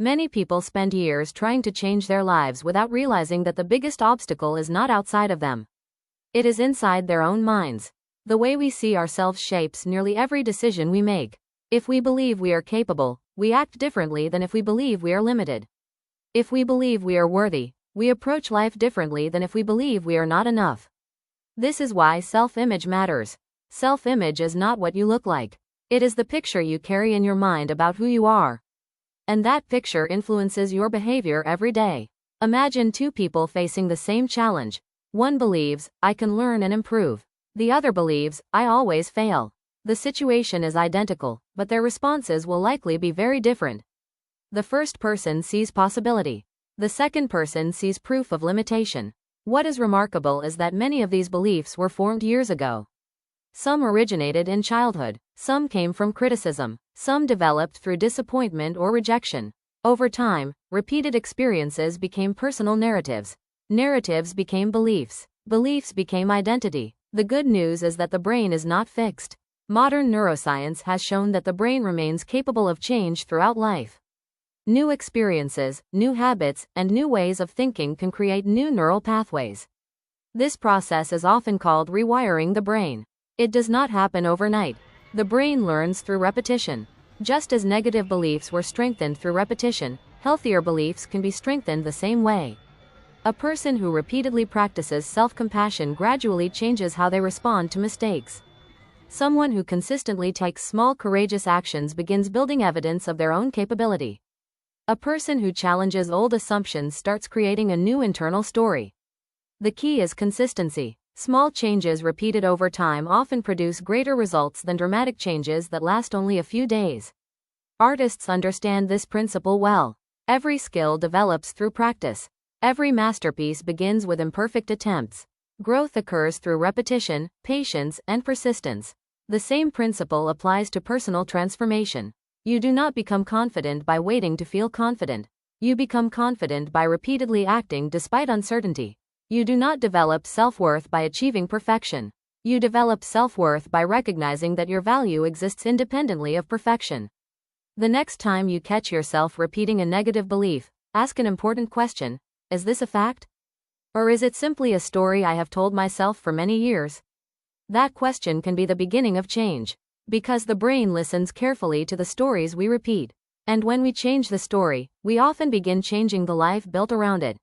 Many people spend years trying to change their lives without realizing that the biggest obstacle is not outside of them. It is inside their own minds. The way we see ourselves shapes nearly every decision we make. If we believe we are capable, we act differently than if we believe we are limited. If we believe we are worthy, we approach life differently than if we believe we are not enough. This is why self-image matters. Self-image is not what you look like. It is the picture you carry in your mind about who you are. And that picture influences your behavior every day. Imagine two people facing the same challenge. One believes, I can learn and improve. The other believes, I always fail. The situation is identical, but their responses will likely be very different. The first person sees possibility. The second person sees proof of limitation. What is remarkable is that many of these beliefs were formed years ago. Some originated in childhood, some came from criticism, some developed through disappointment or rejection. Over time, repeated experiences became personal narratives. Narratives became beliefs. Beliefs became identity. The good news is that the brain is not fixed. Modern neuroscience has shown that the brain remains capable of change throughout life. New experiences, new habits, and new ways of thinking can create new neural pathways. This process is often called rewiring the brain. It does not happen overnight. The brain learns through repetition. Just as negative beliefs were strengthened through repetition, healthier beliefs can be strengthened the same way. A person who repeatedly practices self-compassion gradually changes how they respond to mistakes. Someone who consistently takes small courageous actions begins building evidence of their own capability. A person who challenges old assumptions starts creating a new internal story. The key is consistency. Small changes repeated over time often produce greater results than dramatic changes that last only a few days. Artists understand this principle well. Every skill develops through practice. Every masterpiece begins with imperfect attempts. Growth occurs through repetition, patience, and persistence. The same principle applies to personal transformation. You do not become confident by waiting to feel confident. You become confident by repeatedly acting despite uncertainty. You do not develop self-worth by achieving perfection. You develop self-worth by recognizing that your value exists independently of perfection. The next time you catch yourself repeating a negative belief, ask an important question: is this a fact? Or is it simply a story I have told myself for many years? That question can be the beginning of change. Because the brain listens carefully to the stories we repeat. And when we change the story, we often begin changing the life built around it.